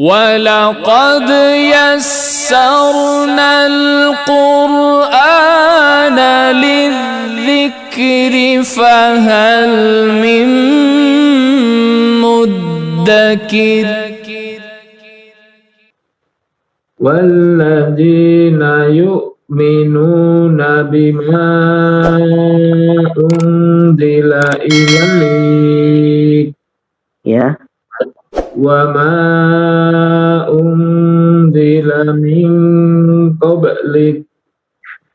وَلَقَدْ يَسَّرْنَا الْقُرْآنَ لِلذِّكْرِ فَهَلْ مِن مُّدَّكِرٍ وَالَّذِينَ يُؤْمِنُونَ بِمَا أُنزِلَ إِلَيْكَ وَمَا أُنزِلَ مِن قَبْلِكَ.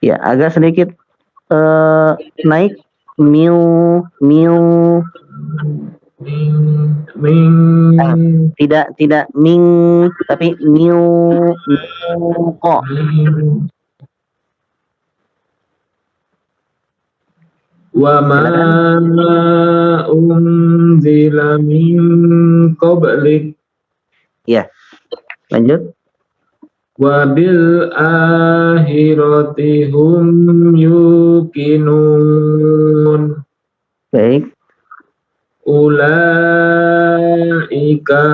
Ya, agak sedikit naik tidak ming tapi kok. Wa ma unzila min qablik. Ya, lanjut. Wa bil akhirati hum yuqinun. Baik. Ulaika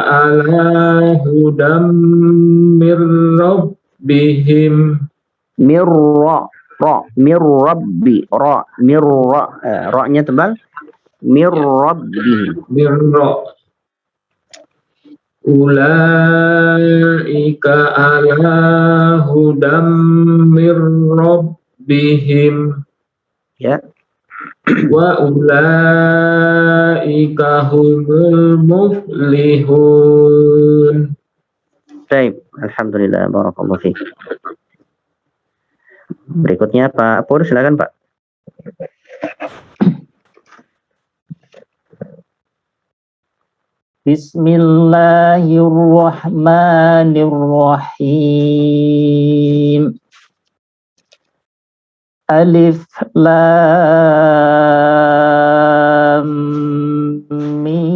ala hudam mir rabbihim. Ra-nya tebal. Mirrabbihim. Ulaika ala hudam mir rabbihim. Ya. Wa ulaika humul muflihun. Baik, alhamdulillah, barakallahu fiik. Berikutnya Pak Pur, silakan Pak. Bismillahirrahmanirrahim. Alif Lam Mim.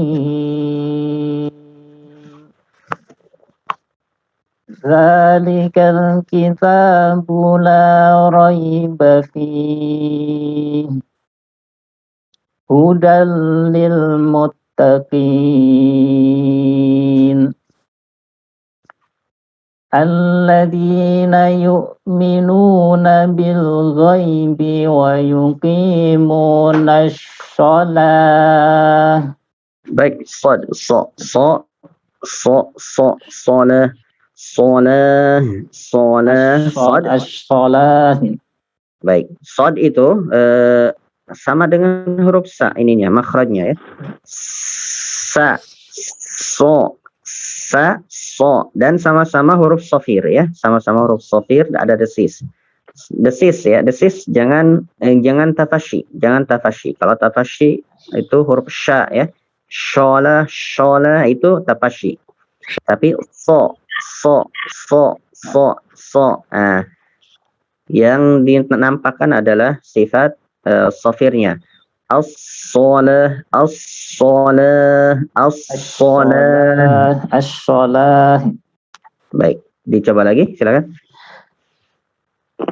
Zalikal kitabu la raiba fihi hudal lil muttaqin alladzina yu'minuna bil ghaibi wa yuqimuna shalah. Baik, solah. Baik, sod itu sama dengan huruf sa ininya, makhrajnya ya. Sa, so, dan sama-sama huruf sofir ya, sama-sama huruf sofir, ada desis ya, desis jangan tafashi, Kalau tafashi itu huruf sya ya, shola itu tafashi, tapi so. Yang dinampakkan adalah sifat sofirnya. As-sholah. Baik, dicoba lagi, silakan.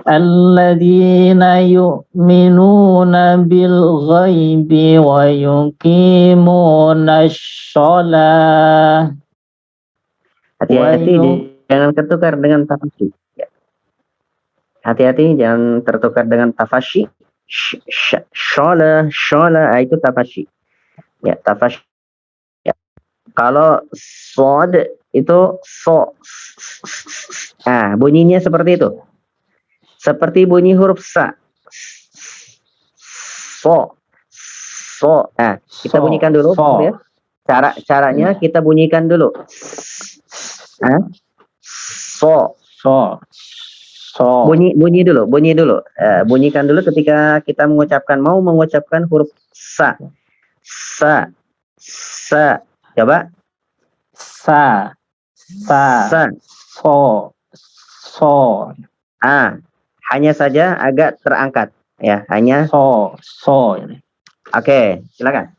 Alladzina yu'minuna bil ghaibi wa yuqimuna shalah. Hati-hati jangan tertukar dengan tafashi. Hati-hati jangan tertukar dengan tafashi. Shola itu tafashi. Ya, tafashi. Ya. Kalau sod itu so. Bunyinya seperti itu. Seperti bunyi huruf sa. So. Kita bunyikan dulu ya. Caranya kita bunyikan dulu. Bunyi dulu. Bunyikan dulu ketika kita mau mengucapkan huruf sa. Coba. Sa. So. Hanya saja agak terangkat ya, hanya so. Oke, silakan.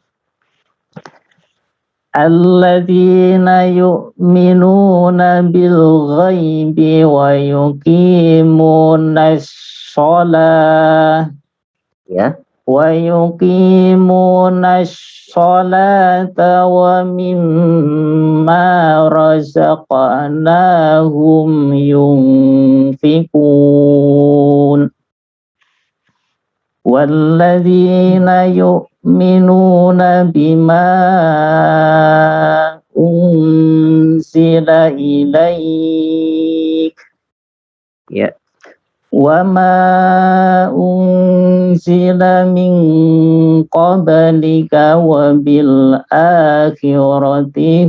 Alladzina yu'minuna bil ghaibi wa yuqimuna shalah. Ya, ويقيمون الصلاة ومما رزقناهم ينفقون والذين يؤمنون بما أنزل إليك Ya. وما أنزل من قبلك وبالآخرة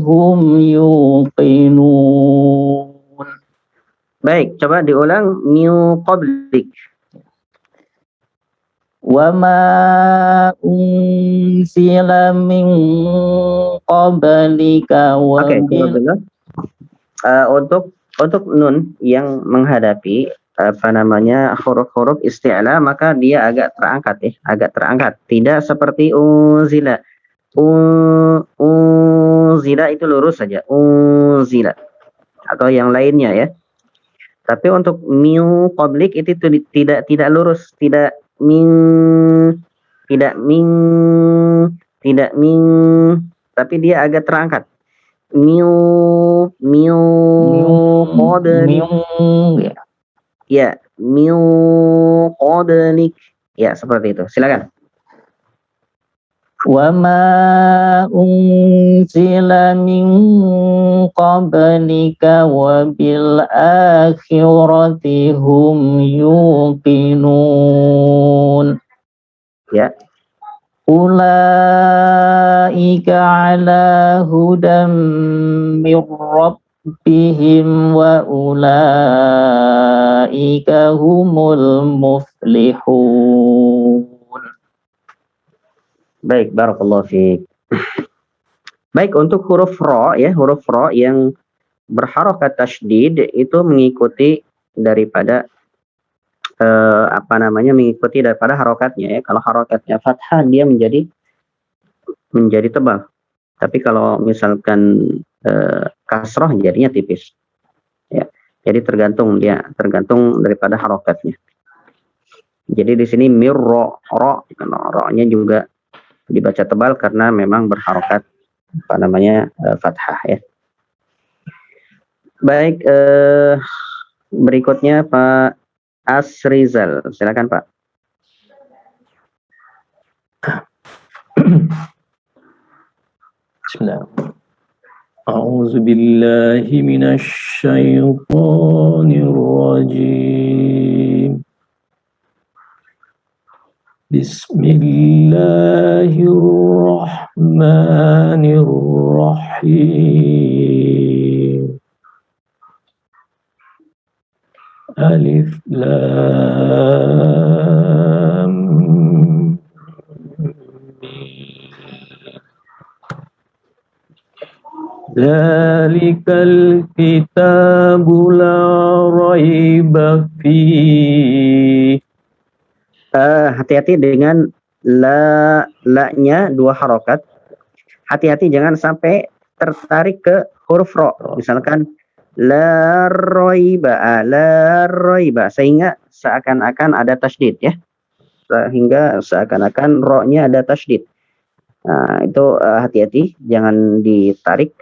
هم يوقنون. Baik, coba diulang min qablik. وما أنزل من قبلك Oke, alhamdulillah. Untuk nun yang menghadapi apa namanya huruf-huruf isti'la maka dia agak terangkat ya, agak terangkat. Tidak seperti unzila. Unzila itu lurus saja. Unzila atau yang lainnya ya. Tapi untuk min qablik itu tidak lurus, tidak min tapi dia agak terangkat. Qablik. Ya, min qablik. Ya, seperti itu. Silakan. وما أنزل من قبلك وبالآخرة هم يوقنون. Ya. أولئك على هدى من ربهم وأولئك هم المفلحون. Baik, barakallahu fiik. Baik, untuk huruf ro ya, huruf ro yang berharokat tasydid itu mengikuti daripada mengikuti daripada harokatnya ya. Kalau harokatnya fathah dia menjadi tebal. Tapi kalau misalkan kasroh jadinya tipis. Ya. Jadi tergantung daripada harokatnya. Jadi di sini mirro ro-nya juga dibaca tebal karena memang berharokat fathah ya. Baik, berikutnya Pak Asrizal, silakan Pak. Bismillah. A'udzu billahi minasy syaithanir rajim. Bismillahirrahmanirrahim. Alif lam mim. Zalikal kitabu la raiba fihi. Hati-hati dengan la-nya dua harokat. Hati-hati jangan sampai tertarik ke huruf ro. Misalkan la roiba sehingga seakan-akan ada tasydid ya. Sehingga seakan-akan ro-nya ada tasydid. Nah, itu hati-hati jangan ditarik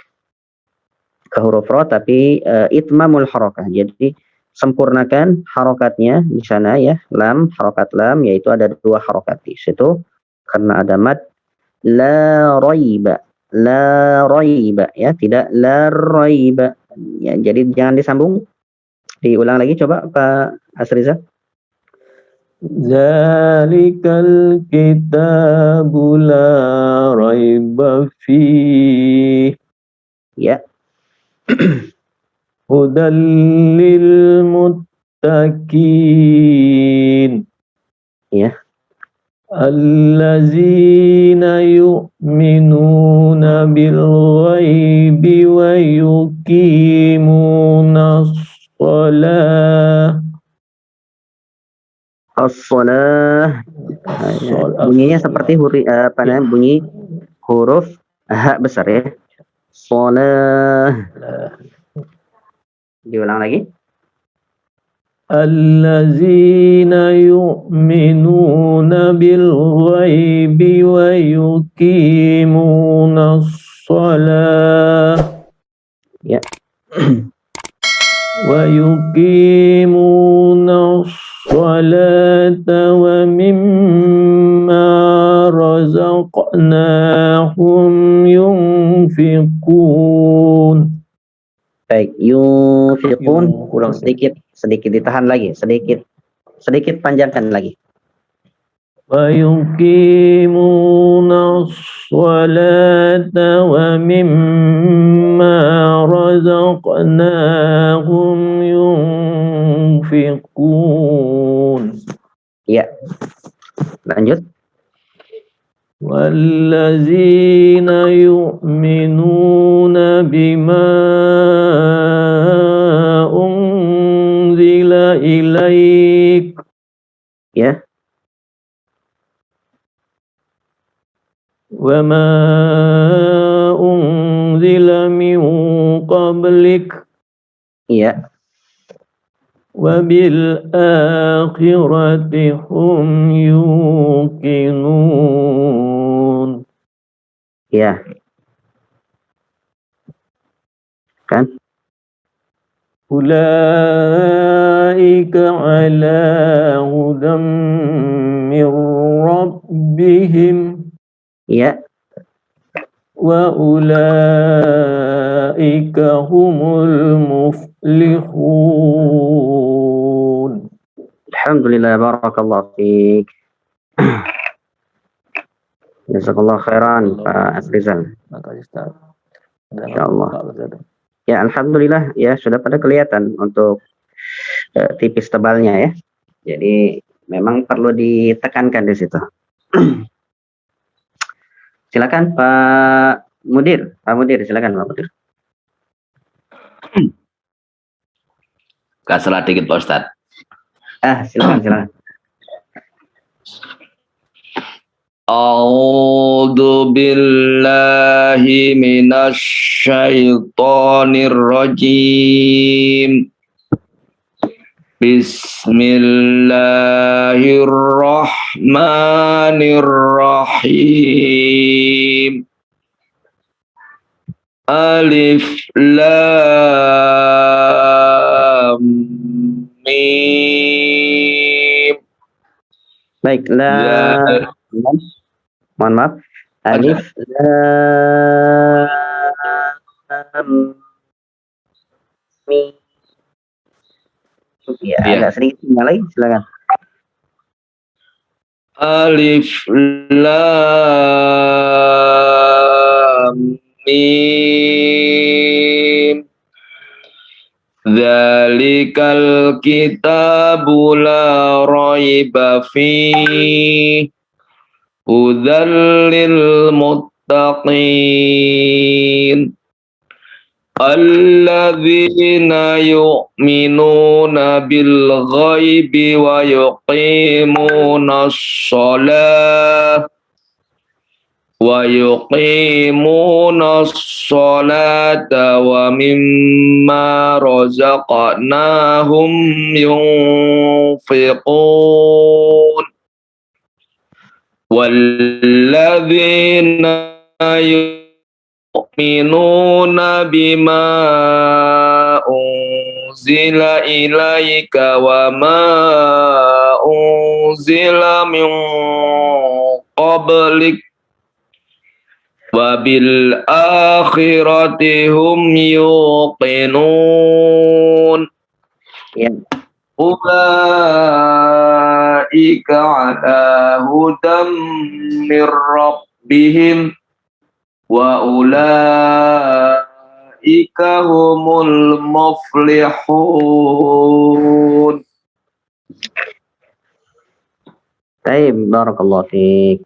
ke huruf ro tapi itmamul harokah. Jadi sempurnakan harokatnya di sana ya, harokat lam yaitu ada dua harokat di situ karena ada mad la raiba ya, tidak la raiba ya, jadi jangan disambung. Diulang lagi coba Pak Asriza. Zalikal kitabu la raiba fihi. Ya. Hudal lil muttaqin. Ya. Allazina yu'minuna bil ghaibi wa yuqimuna shalah. As-shalah. Bunyinya seperti bunyi huruf ha besar ya. Shalah. Diulang lagi. allazina yu'minuna bil ghaibi wa yuqimunas shalah Ya. wa yuqimunas salata wa mimma razaqnahum yunfiqun. Baik, yunfiqun Kurang sedikit ditahan lagi, sedikit panjangkan lagi. wa yuqimunas salata wa mimma razaqnahum yunfiqun. Ya. Lanjut. Wallazina yu'minuna bima unzila ilaik. Ya. Wa ma unzila min qablik. Iya. Wa bil akhirati hum yuqinun. Ya. Kan? Ulaika ala hudam min rabbihim. Iya. Wa ulaika humul muflihun. Alhamdulillah, barakallahu fiik. Jazakallah khairan Pak Afrizal. Makasih Ustaz. Insyaallah. Ya, alhamdulillah ya sudah pada kelihatan untuk tipis tebalnya ya. Jadi memang perlu ditekankan di situ. Silakan Pak Mudir. Pak Mudir, silakan Pak Mudir. Gak salah dikit Pak Ustadz. Silakan. A'udzu billahi minasy syaithanir rajim. Bismillahirrahmanirrahim. Alif lam mim. Baik, mohon maaf. Alif lam mim. Ya, agak sedikit lagi, silakan. Alif lam mim. Dzalikal kitabu la raiba fihi hudan lil muttaqin alladzina yu'minuna bil ghaibi wa yuqimunas shalah wa mimma razaqnahum yunfiqun walladzina yu'minuna bima unzila ilaika wa ma unzila min qablik wa bil akhirati hum yuqinun. Ya. Ulaika ala hudam mir rabbihim wa ulaika humul muflihun. Baik, barakallahu fiik.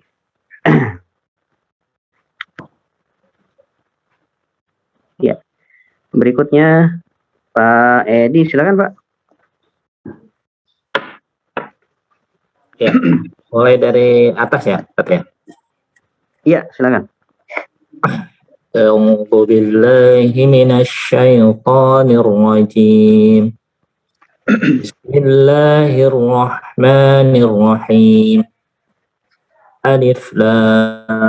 Ya. Berikutnya Pak Edi, silakan Pak. Ya, mulai dari atas ya, Pak ya. Iya, silakan. A'udzu billahi minasy syaithanir rajim. Bismillahirrahmanirrahim. Alif Lam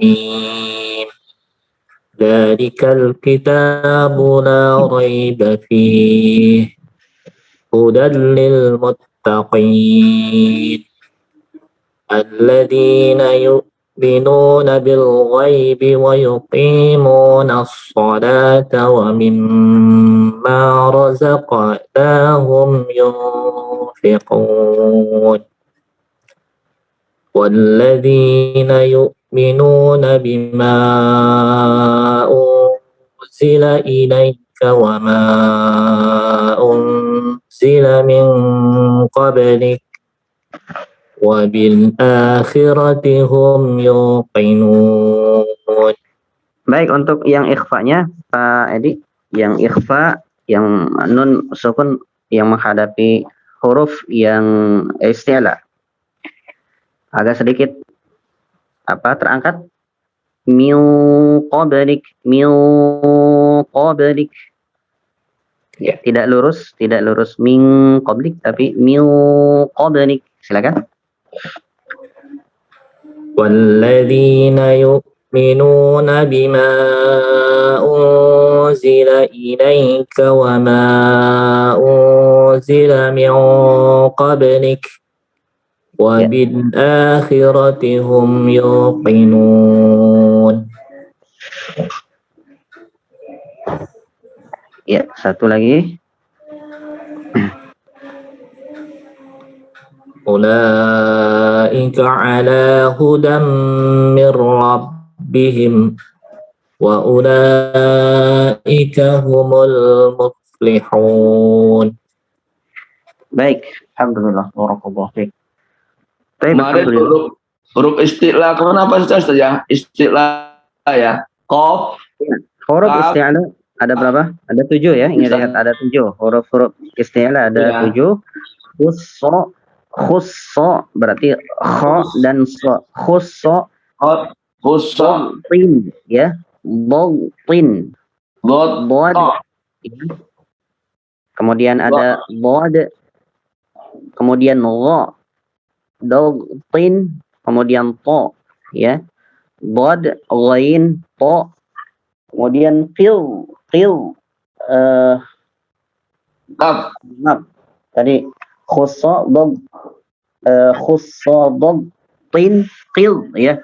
Mim. Dzalikal kitabu la raiba fihi hudan lil muttaqin alladzina yu'minuna bil ghaibi wa yuqimuna as-salata wa mimma razaqnahum yunfiqun والذين يؤمنون بما أنزل إليك وما أنزل من قبلك وبالآخرة هم يوقنون. Baik, untuk yang ikhfanya Pak Edi, yang ikhfa yang nun sukun yang menghadapi huruf yang isti'la agak sedikit terangkat, min qablik Ya. tidak lurus min qablik tapi min qablik. Silakan. Walladzina yu'minuna bima unzila ilaika wa ma unzila min qablik wa bil akhirati hum yuqinun. Ya, satu lagi. Ulaika ala hudam mir rabbihim wa ulaika humul muflihun. Baik, alhamdulillah, barakallahu fiik. Kemarin huruf isti'la kenapa Ustaz ya? Isti'la ya. Qaf. Huruf isti'la ada berapa? Ada 7 ya. Ingat ada 7. Huruf isti'la ada 7. Khusso berarti kha dan so. Khusso tin ya. Tin. Bod. Kemudian ada bod. Kemudian gha. Tin, kemudian to ya. Bod, ghain, to. Kemudian fil tadi khussa tin qil ya.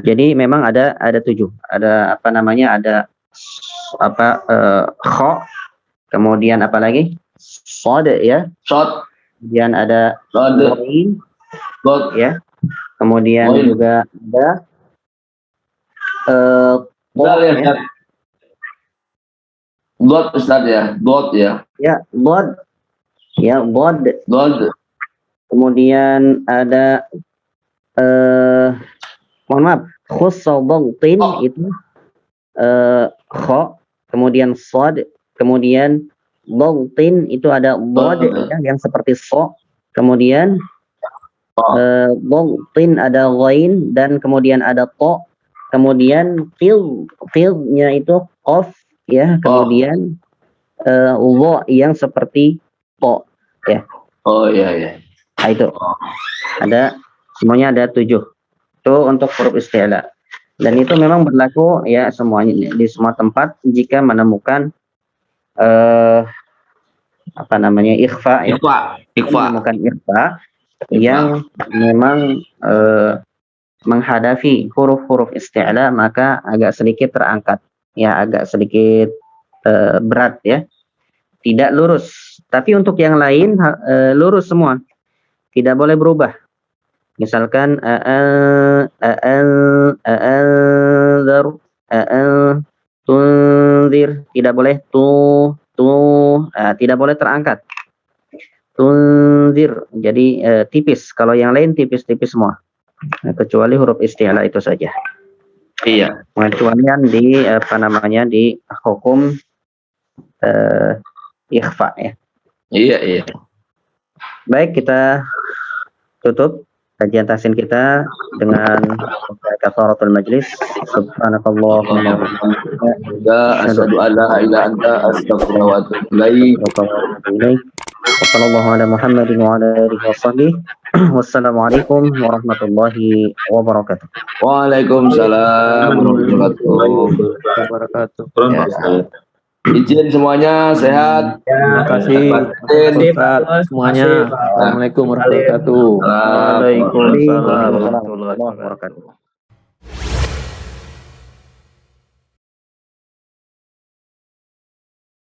Jadi memang ada 7. Ada ada kha, kemudian apa lagi? Shad ya. Shad. Kemudian ada ghain ya. Kemudian juga ada ya. God Ustaz ya. God ya. Ya, bod. Ya, bod. Kemudian ada mohon maaf, khussa tin itu kha, kemudian shad, kemudian tin itu ada bod ya, yang seperti so, kemudian tin ada ghain dan kemudian ada to, kemudian fil-nya itu qaf ya, kemudian wa yang seperti to ya. Oh iya. Nah, itu ada semuanya ada 7. Itu untuk huruf isti'la. Dan itu memang berlaku ya semuanya di semua tempat jika menemukan ikhfa ya. Menemukan ikhfa yang memang menghadapi huruf-huruf isti'la, maka agak sedikit terangkat ya, agak sedikit berat ya, tidak lurus. Tapi untuk yang lain lurus semua, tidak boleh berubah. Misalkan tunzir, tidak boleh tidak boleh terangkat. Tunzir, jadi tipis. Kalau yang lain tipis-tipis semua, kecuali huruf isti'la itu saja. Iya. Pengecualian di di hukum ikhfa ya. Iya. Baik, kita tutup kajian tahsin kita dengan kafaratul majlis. Subhanakallahumma wa bihamdika Asyhadu an la ilaha illa anta astaghfiruka wa atubu ilaik. wa sallallahu ala Muhammadin wa ala alihi wa sahbihi. Wassalamualaikum warahmatullahi wabarakatuh. Waalaikumsalam warahmatullahi wabarakatuh. Izin semuanya sehat. Terima kasih Ustaz semuanya. Assalamualaikum warahmatullahi wabarakatuh. Waalaikumsalam warahmatullahi wabarakatuh.